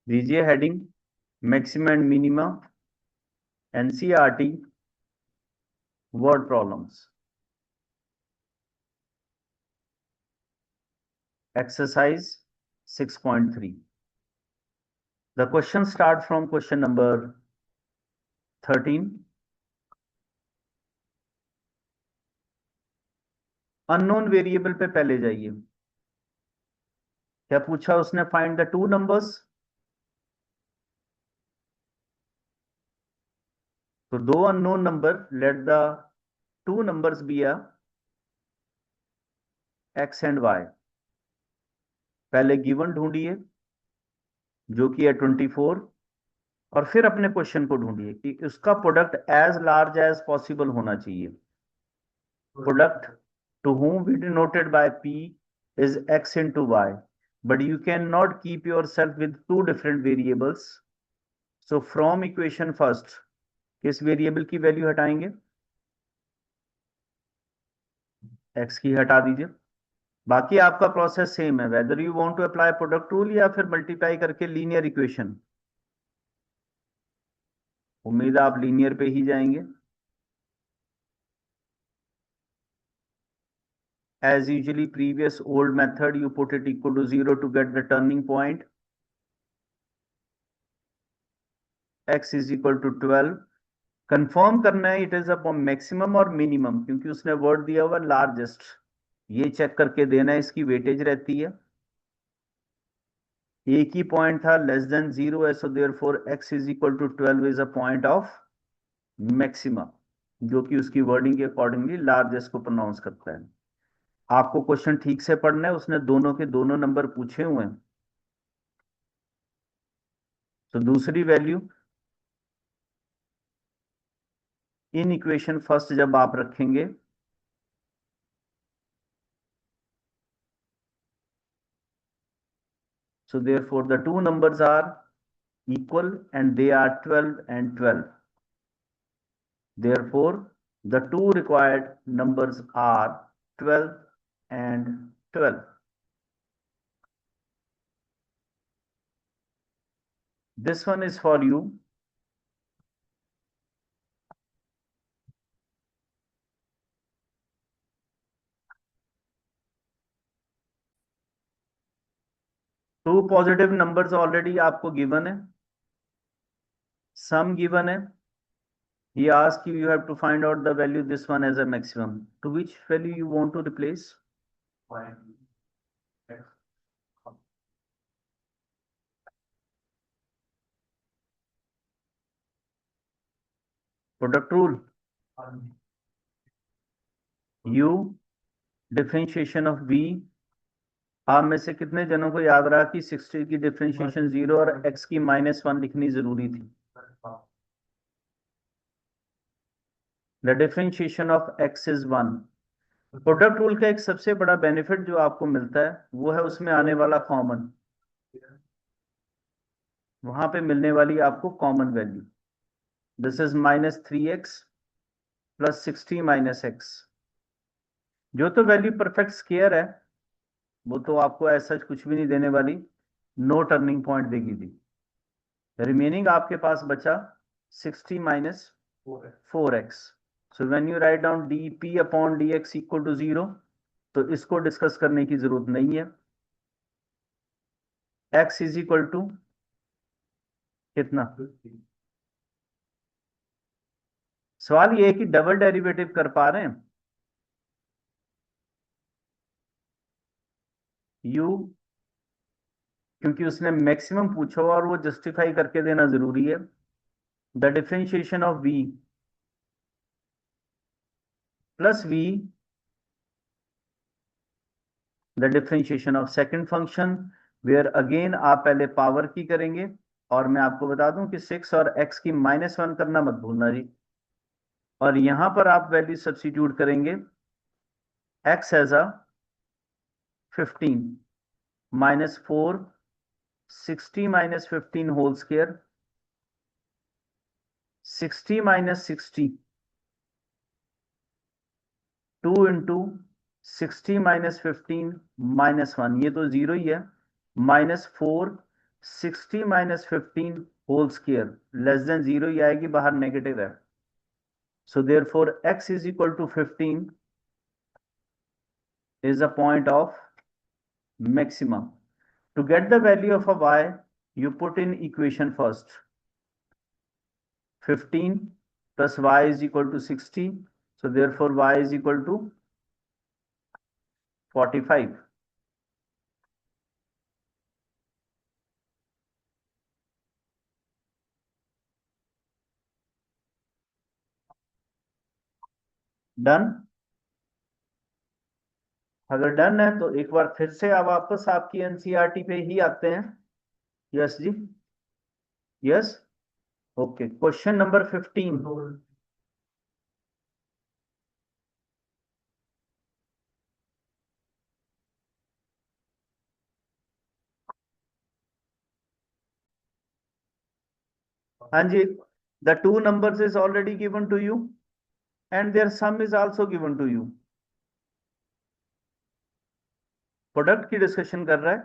दीजिए heading maximum and minimum NCERT word problems exercise 6.3. The question start from question number 13. Unknown variable पे पहले जाइए। क्या पूछा उसने? Find the two numbers. तो दो unknown number, let the two numbers be a x and y. पहले given ढूंढिए जो कि है 24, और फिर अपने क्वेश्चन को ढूंढिए कि उसका product as large as possible होना चाहिए। Product to whom we denoted by p is x into y, but you cannot keep yourself with two different variables. So from equation first, किस वेरिएबल की value हटाएंगे? x की हटा दीजिए। बाकी आपका प्रोसेस सेम है, whether you want to apply product rule या फिर मल्टीप्लाई करके लीनियर इक्वेशन। उम्मीद है आप लीनियर पे ही जाएंगे। As usually previous old method, you put it equal to 0 to get the turning point. X is equal to 12. Confirm करना है इट इज अ मैक्सिमम और मिनिमम, क्योंकि उसने वर्ड दिया हुआ लार्जेस्ट। ये चेक करके देना है, इसकी वेटेज रहती है। एक ही पॉइंट था लेस देन 0 है, so therefore x is equal to 12 is a point of maximum, जो कि उसकी वर्डिंग के अकॉर्डिंगली लार्जेस्ट को प्रोनाउंस करता है। आपको क्वेश्चन ठीक से पढ़ना है, उसने दोनों के दोनों नंबर पूछे हुए हैं। तो दूसरी वैल्यू इन इक्वेशन फर्स्ट जब आप रखेंगे, so therefore the two numbers are equal and they are 12 and 12. Therefore the two required numbers are 12 and 12. This one is for you. Two positive numbers already आपको given है, sum given है। He asks you, you have to find out the value this one as a maximum. To which value you want to replace? Product rule. U differentiation of V। आप में से कितने जनों को याद रहा कि 60 की डिफरेंशिएशन 0 और x की -1 लिखनी जरूरी थी? The differentiation of x is 1। Product rule का एक सबसे बड़ा बेनिफिट जो आपको मिलता है वो है उसमें आने वाला कॉमन, वहां पे मिलने वाली आपको common value. This is -3x plus 60 -x। जो तो वैल्यू परफेक्ट स्क्वायर है वो तो आपको ऐसा कुछ भी नहीं देने वाली, नो टर्निंग पॉइंट देगी थी। रिमेनिंग आपके पास बचा 60 -4x। So when you write down dp upon dx equal to 0, तो इसको डिस्कस करने की जरूरत नहीं है। x इज इक्वल टू कितना? सवाल ये है कि डबल डेरिवेटिव कर पा रहे हैं? u, क्योंकि उसने मैक्सिमम पूछा और वो जस्टिफाई करके देना जरूरी है। The differentiation of v plus v, the differentiation of second function, where again आप पहले पावर की करेंगे। और मैं आपको बता दूं कि 6 और x की -1 करना मत भूलना जी। और यहां पर आप वैल्यू सब्स्टिट्यूट करेंगे, x as a 15 -4 60 -15 whole square, 60 -60 2 into 60 -15 -1, ये तो जीरो ही है, -4 60 minus 15 whole square less than 0 ही आएगी, बाहर नेगेटिव है. So therefore x is equal to 15 is a point of maximum. To get the value of a y, you put in equation first. 15 plus y is equal to 60. So therefore y is equal to 45. Done. अगर done है तो एक बार फिर से अब वापस आपकी NCERT पे ही आते हैं. यस जी. यस. Okay, question number 15. हाँ जी. The two numbers is already given to you and their sum is also given to you. Product की डिस्कशन कर रहा है.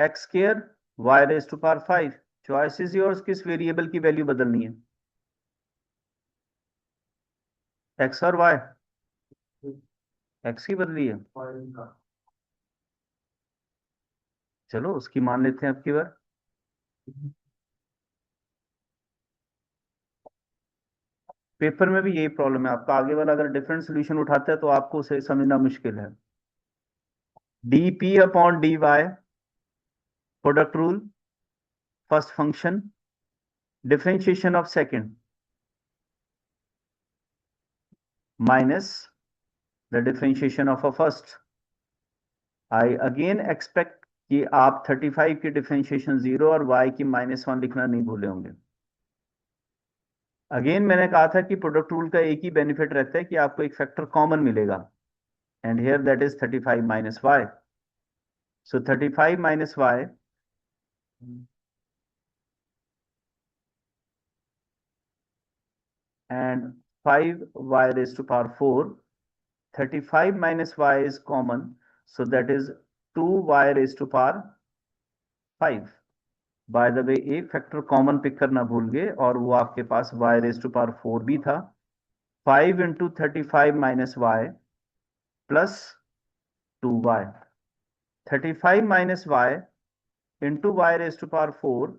X square y raise to power 5. Choice is yours, किस variable की value बदलनी है, x और वाई. एक्स की बदली है, चलो उसकी मान लेते हैं अब की बार. पेपर में भी यही प्रॉब्लम है आपका, आगे वाला अगर डिफरेंट सोल्यूशन उठाता है तो आपको उसे समझना मुश्किल है. D P upon D y, product rule, first function, differentiation of second minus the differentiation of a first. I again expect कि आप 35 की डिफरेंशिएशन 0 और y की -1 लिखना नहीं भूले होंगे. अगेन मैंने कहा था कि प्रोडक्ट रूल का एक ही बेनिफिट रहता है कि आपको एक फैक्टर कॉमन मिलेगा, and here that is 35 minus y. So 35 minus y and 5y raised to power 4. 35 minus y is common, so that is 2y raised to power 5. By the way एक factor common pick करना भूल गए और वो आपके पास y raise to power 4 भी था. 5 into 35 minus y plus 2y. 35 minus y into y raise to power 4.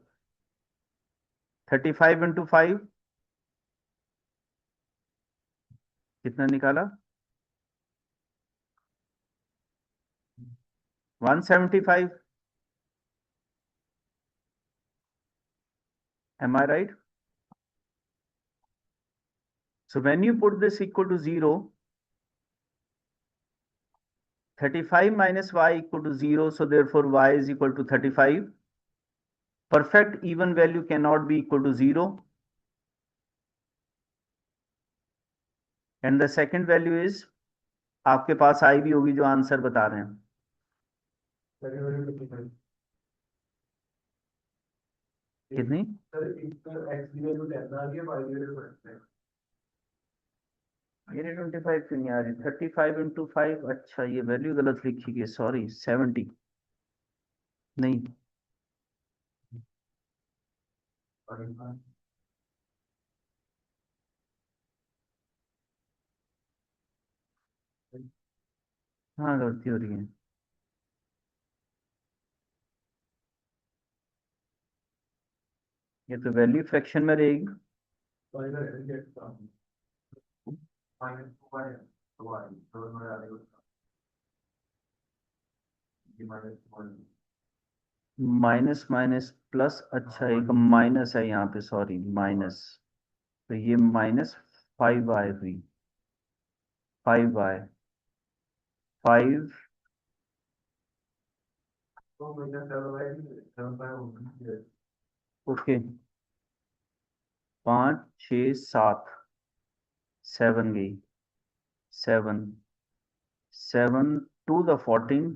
35 into 5 कितना निकाला, 175. Am I right? So when you put this equal to 0, 35 minus y equal to 0, so therefore y is equal to 35. Perfect even value cannot be equal to 0. And the second value is, आपके पास आई भी होगी जो answer बता रहे हैं. कितनी? ये 25 क्यों नहीं आ रही? 35 इंटू 5. अच्छा ये वैल्यू गलत लिखी गई, सॉरी. 70 नहीं, हाँ गलती हो रही है. ये तो वैल्यू फ्रैक्शन में रहेगी. माइनस माइनस प्लस, अच्छा एक माइनस है यहाँ पे, सॉरी माइनस. तो ये माइनस 5y हुई. 5y 5. ओके, 5 6 7, 7 गई. 7 7 टू द 14.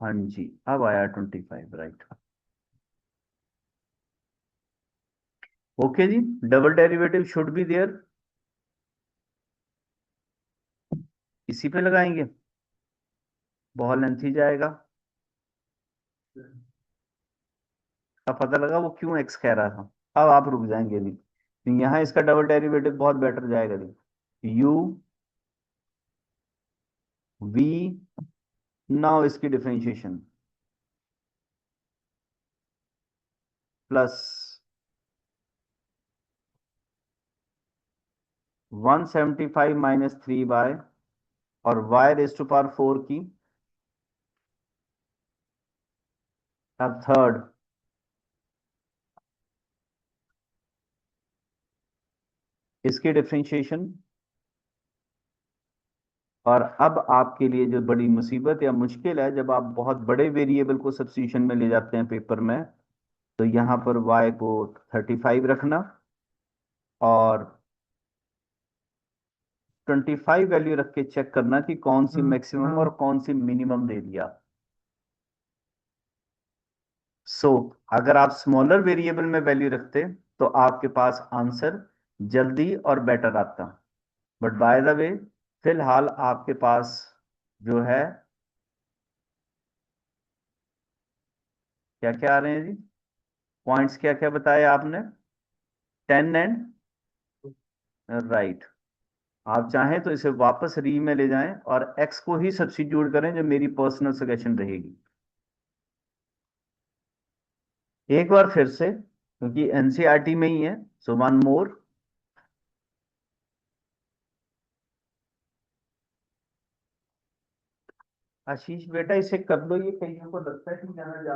हाँ जी, अब आया 25. राइट. ओके जी, double derivative should be there. इसी पे लगाएंगे, बहुत लेंथी जाएगा. अब पता लगा वो क्यों एक्स कह रहा था। अब आप रुक जाएंगे अभी, तो यहाँ इसका डबल डेरिवेटिव बहुत बेटर जाएगा। यू वी, नाउ इसकी डिफरेंशिएशन प्लस 175 माइनस 3 y, और y रेज टू पावर 4 की। अब थर्ड, इसकी डिफरेंशिएशन। और अब आपके लिए जो बड़ी मुसीबत या मुश्किल है, जब आप बहुत बड़े वेरिएबल को सब्स्टिट्यूशन में ले जाते हैं पेपर में, तो यहां पर y को 35 रखना और 25 वैल्यू रख के चेक करना कि कौन सी मैक्सिमम और कौन सी मिनिमम दे दिया। सो अगर आप स्मॉलर वेरिएबल में वैल्यू रखते तो आपके पास आंसर जल्दी और बेटर आता। बट बाय द वे, फिलहाल आपके पास जो है क्या क्या आ रहे हैं जी, पॉइंट्स क्या क्या बताए आपने, 10 एंड राइट। आप चाहें तो इसे वापस री में ले जाएं और एक्स को ही सब्स्टिट्यूट करें, जो मेरी पर्सनल सजेशन रहेगी। एक बार फिर से, क्योंकि एनसीईआरटी में ही है, सो वन मोर। आशीष बेटा इसे कर लो, ये कईयों को लगता है कि जाना जा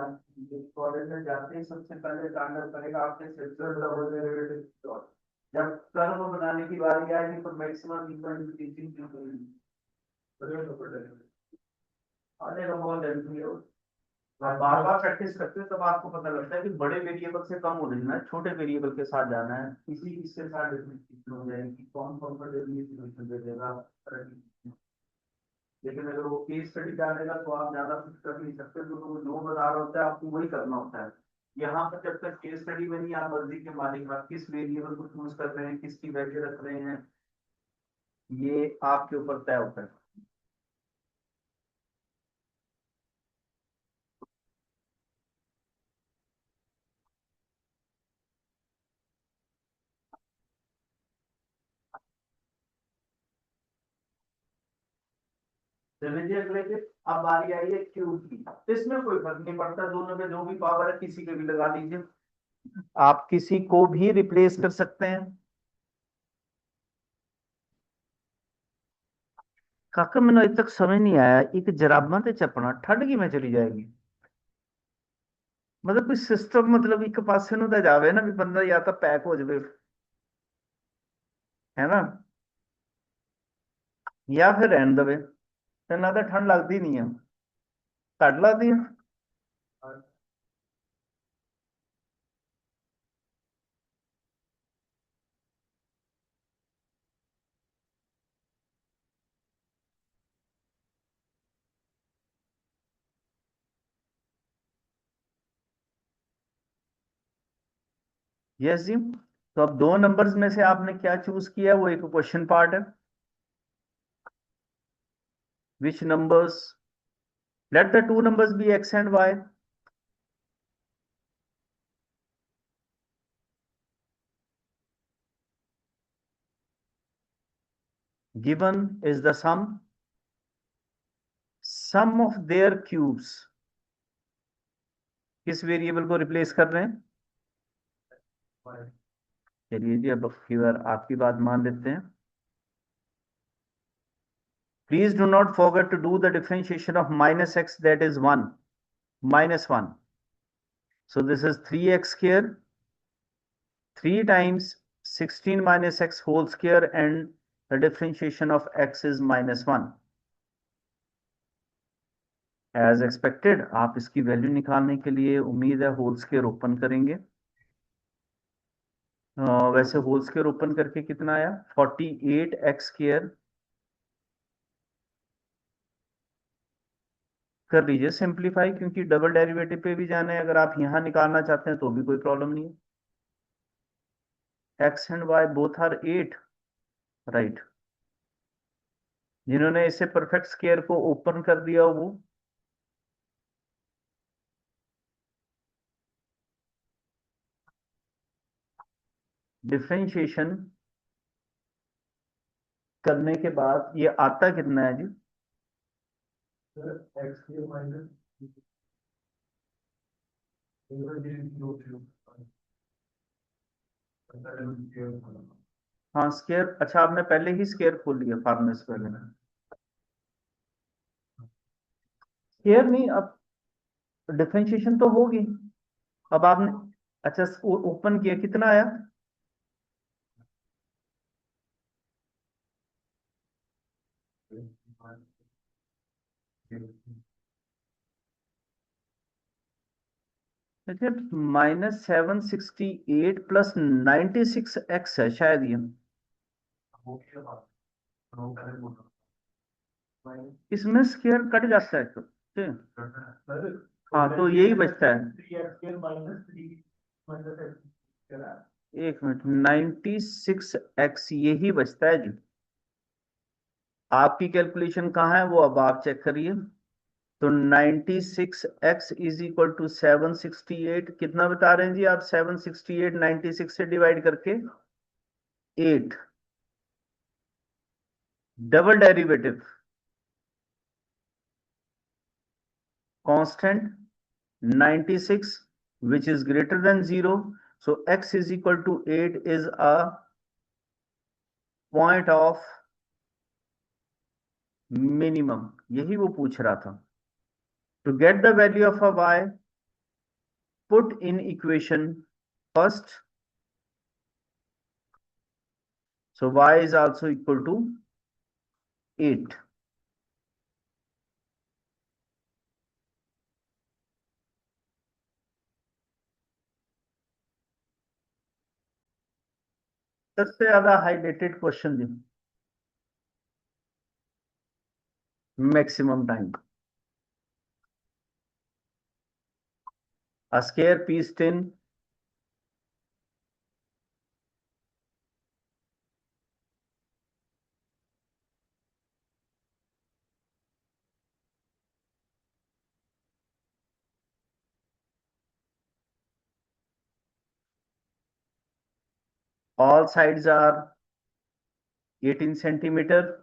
कॉलेज में जाते ही सबसे पहले कांड करेगा आपने सेक्सुअल डबल डेरिवेटिव। जब कर्व बनाने की बारी आएगी तो मैक्सिमम इक्वल टीचिंग क्यों करेंगे, अरे बहुत हेल्पफुल है। आप बार बार प्रैक्टिस करते हो तब आपको पता लगता है कि बड़े वेरिएबल से कम हो जाना है, छोटे वेरिएबल के साथ जाना है, किसी किसके साथ डिफरेंशिएशन हो जाएगी, कौन कौन सा डेरिवेटिव दे देगा। लेकिन अगर वो केस स्टडी डालेगा तो आप ज्यादा कुछ कर नहीं सकते, तो वो जो बता रहा होता है आपको वही करना होता है। यहाँ पर जब तक केस स्टडी में नहीं, आप मर्जी के मालिक, आप किस वेरिएबल को चूज कर रहे हैं, किसकी वैल्यू रख रहे हैं, ये आपके ऊपर तय होता है। चलिए अगले पे, अब बारी आई है क्यूब की। इसमें कोई फर्क नहीं पड़ता, दोनों में जो भी पावर है किसी के भी लगा लीजिए, आप किसी को भी रिप्लेस कर सकते हैं। काका मैंने अभी तक समझ नहीं आया, एक जराबां ते चपना ठंड की में चली जाएगी, मतलब कोई सिस्टम, मतलब एक पासे नु तो जावे ना भी बंदा या तो पैक हो जाए, है ना, या फिर रहन दवे, तो ना तो ठंड लगती नहीं है, घट लगती है। यस जी। तो अब दो नंबर्स में से आपने क्या चूज किया, वो एक क्वेश्चन पार्ट है। Which numbers, let the two numbers be X and Y. Given is the sum of their cubes। किस वेरिएबल को रिप्लेस कर रहे हैं, चलिए जी अब की बार आपकी बात मान लेते हैं। Please do not forget to do the differentiation of minus x, that is 1 minus 1. So this is 3x square, 3 times 16 minus x whole square, and the differentiation of x is minus 1. As expected, आप इसकी value निकालने के लिए उम्मीद है whole square open करेंगे। वैसे whole square open करके कितना आया, 48x स्क्वायर कर लीजिए सिंप्लीफाई, क्योंकि डबल डेरिवेटिव पे भी जाना है, अगर आप यहां निकालना चाहते हैं तो भी कोई प्रॉब्लम नहीं है। X and y both are 8, right. जिन्होंने इसे परफेक्ट स्क्वायर को ओपन कर दिया वो डिफरेंशिएशन करने के बाद ये आता कितना है जी? हाँ स्केयर, अच्छा आपने पहले ही स्केयर खोल लिया फार्मूले से पहले। स्केयर नहीं, अब डिफरेंशिएशन तो होगी। अब आपने, अच्छा ओपन किया, कितना आया? अच्छा, -768 प्लस 96x है शायद ये। इसमें स्केयर कट जाता है तो हाँ, तो यही बचता है। एक मिनट, 96x यही बचता है जी। आपकी कैलकुलेशन कहाँ है वो अब आप चेक करिए। तो 96x इज इक्वल टू 768, कितना बता रहे हैं जी आप? 768 96 से डिवाइड करके 8, double derivative constant 96 which is greater than 0, so x is equal to 8 is a point of minimum, यही वो पूछ रहा था। to get the value of a y, put in equation first, so y is also equal to 8। सबसे ज्यादा highlighted question जी, maximum time. A square piece tin, all sides are 18 centimeter.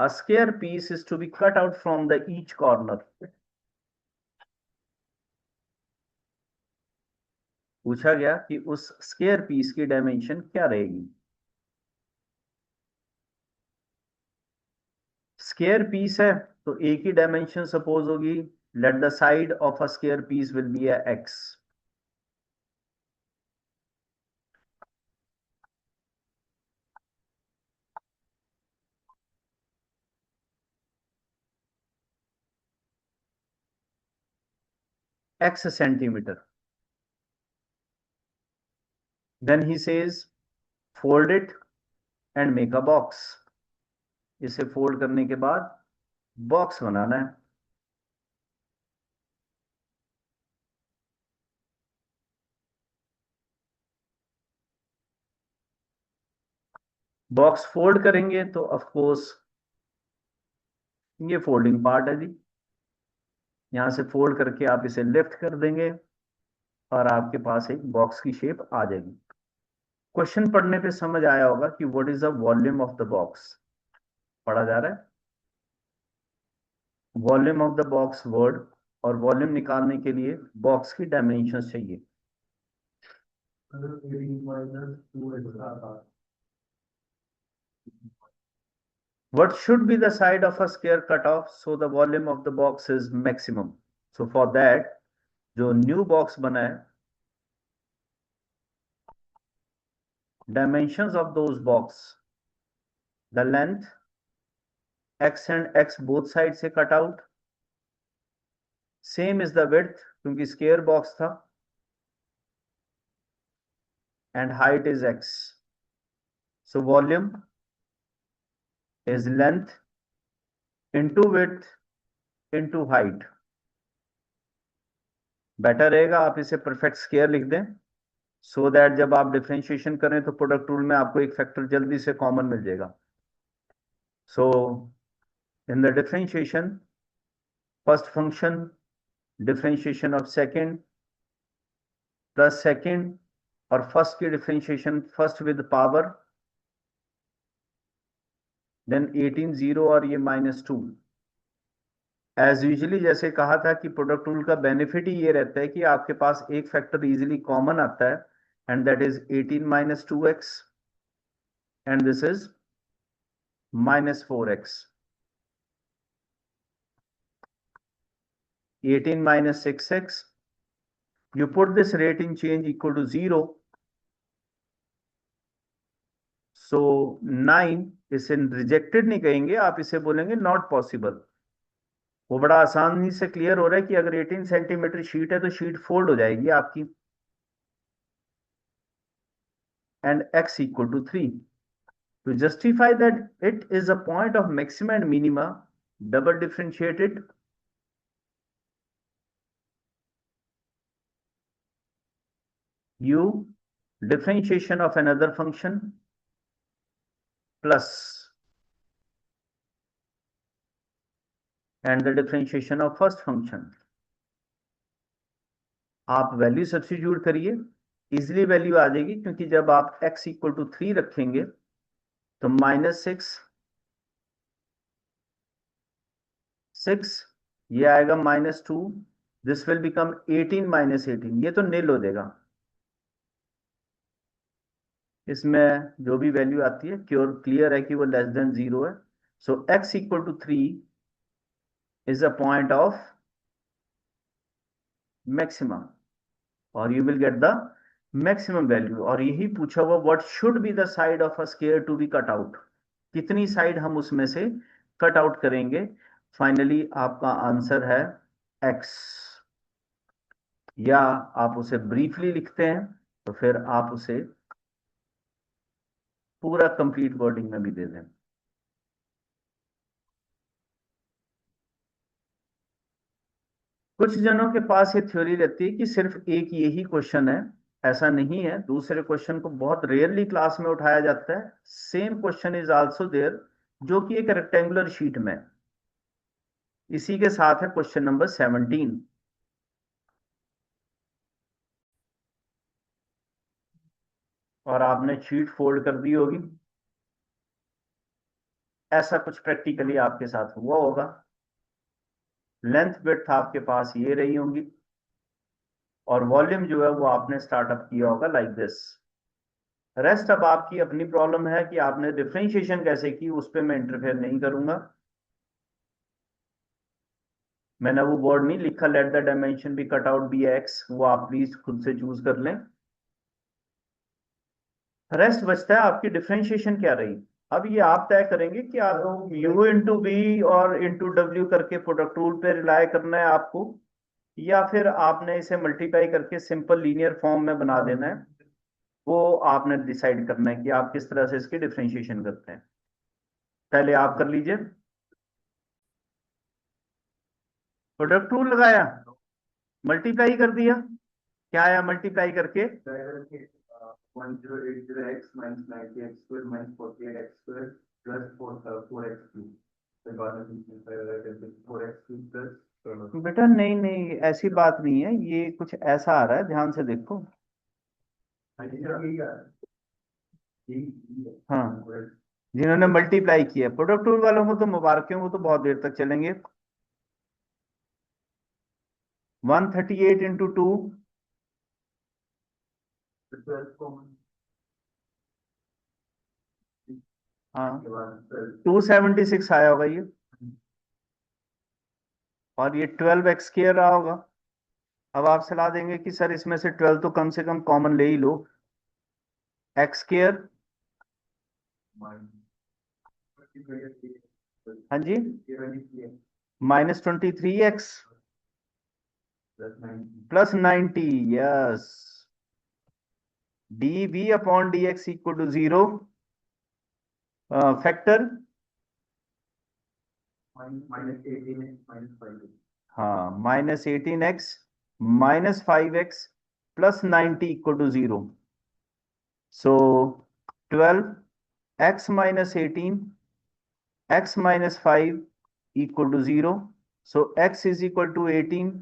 A square piece is to be cut out from the each corner. पूछा गया कि उस square piece की dimension क्या रहेगी। स्क्वायर पीस है तो एक ही डायमेंशन सपोज होगी, let the side of a square piece will be a x। x centimeter। then he says fold it and make a box। इसे फोल्ड करने के बाद बॉक्स बनाना है। बॉक्स फोल्ड करेंगे तो ऑफ कोर्स ये फोल्डिंग पार्ट है जी, यहां से फोल्ड करके आप इसे लिफ्ट कर देंगे और आपके पास एक बॉक्स की शेप आ जाएगी। क्वेश्चन पढ़ने पे समझ आया होगा कि what is the volume of the box. पढ़ा जा रहा है volume of the box word, और वॉल्यूम निकालने के लिए बॉक्स की डायमेंशन चाहिए। What should be the side of a square cut off so the volume of the box is maximum? So for that, जो न्यू बॉक्स बना है, dimensions of those box, the length, x and x both sides से cut out, same is the width क्योंकि square box था, and height is x, so volume is length into width into height। Better रहेगा आप इसे perfect square लिख दें, so that जब आप डिफरेंशिएशन करें तो प्रोडक्ट रूल में आपको एक फैक्टर जल्दी से कॉमन मिल जाएगा। So in the differentiation, first function differentiation of second plus second और फर्स्ट की differentiation first with power, then 18 0 और ये -2। एज यूजली जैसे कहा था कि प्रोडक्ट रूल का बेनिफिट ही ये रहता है कि आपके पास एक फैक्टर इजीली कॉमन आता है, and that is 18 - 2x, and this is -4x। 18 - 6x, you put this rate in change equal to 0, so 9, इसे रिजेक्टेड नहीं कहेंगे, आप इसे बोलेंगे नॉट पॉसिबल। वो बड़ा आसानी से क्लियर हो रहा है कि अगर 18 सेंटीमीटर शीट है तो शीट फोल्ड हो जाएगी आपकी, and x equal to 3। To justify that it is a point of maxima and minima, double differentiate it, u differentiation of another function plus and the differentiation of first function। आप value substitute करिए, easily value आ जाएगी, क्योंकि जब आप x equal to 3 रखेंगे तो -6 ये आएगा -2, दिस विल बिकम 18 - 18, ये तो नील हो जाएगा। इसमें जो भी वैल्यू आती है क्लियर है कि वो लेस देन 0 है। So x equal to 3 is a point of maximum, और you will get the maximum value. और यही पूछा हुआ what should be the side of a square to be cut out, कितनी साइड हम उसमें से कट आउट करेंगे। फाइनली आपका आंसर है x, या आप उसे ब्रीफली लिखते हैं तो फिर आप उसे पूरा कंप्लीट वर्डिंग में भी दे दें। कुछ जनों के पास ये थ्योरी रहती है कि सिर्फ एक यही क्वेश्चन है, ऐसा नहीं है, दूसरे क्वेश्चन को बहुत रेयरली क्लास में उठाया जाता है। Same question is also there, जो कि एक रेक्टेंगुलर शीट में। इसी के साथ है क्वेश्चन नंबर 17। और आपने शीट फोल्ड कर दी होगी, ऐसा कुछ प्रैक्टिकली आपके साथ हुआ होगा। लेंथ विड्थ आपके पास ये रही होंगी, और वॉल्यूम जो है वो आपने स्टार्टअप किया होगा लाइक दिस। रेस्ट अब आपकी अपनी प्रॉब्लम है कि आपने डिफरेंशिएशन कैसे की, उस पर मैं इंटरफेयर नहीं करूंगा। मैंने वो वर्ड नहीं लिखा, let the dimension be cut out be x, वो आप प्लीज खुद से चूज कर लें। रेस्ट बचता है आपकी डिफरेंशिएशन क्या रही। अब ये आप तय करेंगे कि आप u इंटू वी और इंटू डब्ल्यू करके प्रोडक्ट रूल पे रिलाय करना है आपको, या फिर आपने इसे मल्टीप्लाई करके सिंपल लीनियर फॉर्म में बना देना है। वो आपने डिसाइड करना है कि आप किस तरह से इसकी डिफरेंशिएशन करते हैं। पहले आप कर लीजिए। प्रोडक्ट रूल लगाया, मल्टीप्लाई कर दिया, क्या आया मल्टीप्लाई करके? 1080x minus 90x squared minus 48x squared plus 4x cubed। बेटा नहीं नहीं, ऐसी बात नहीं है, ये कुछ ऐसा आ रहा है, ध्यान से देखो। हाँ, जिन्होंने मल्टीप्लाई किया प्रोडक्ट रूल वालों को तो मुबारक हो, वो तो बहुत देर तक चलेंगे। 138 इंटू 2, हाँ 276 आया होगा ये, और ये 12x स्क्वायर रहा होगा। अब आप सलाह देंगे कि सर इसमें से 12 तो कम से कम कॉमन ले ही लो, x स्क्वायर। हाँ जी, -23x plus 90, yes. dv upon dx equal to 0, factor हाँ -18x -5x plus 90 equal to 0। So 12x - 18 x - 5 equal to 0. So x is equal to 18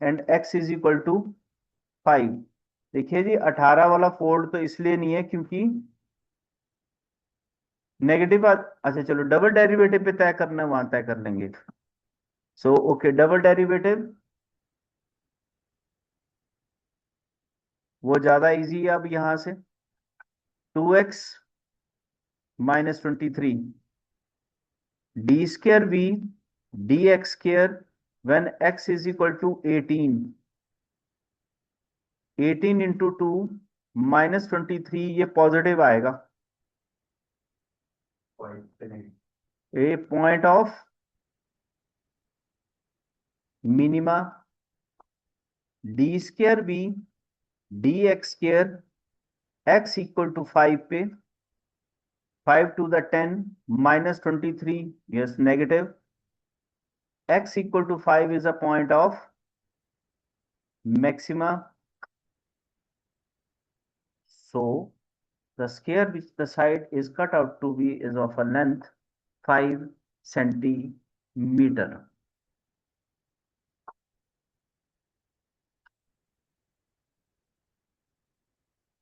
and x is equal to 5. देखिए जी 18 वाला fold तो इसलिए नहीं है क्योंकि नेगेटिव। अच्छा चलो डबल डेरिवेटिव पे तय करना है, वहां तय कर लेंगे। सो ओके, डबल डेरिवेटिव वो ज्यादा इजी है। अब यहां से 2x minus 23 D square B D X square when x is equal to 18, 18 into 2 minus 23, ये पॉजिटिव आएगा। A point of minima D square B D X square X equal to 5 पे 5 to the 10 minus 23, yes, negative. X equal to 5 is a point of maxima. So the square which the side is cut out to be is of a length 5 centimeter.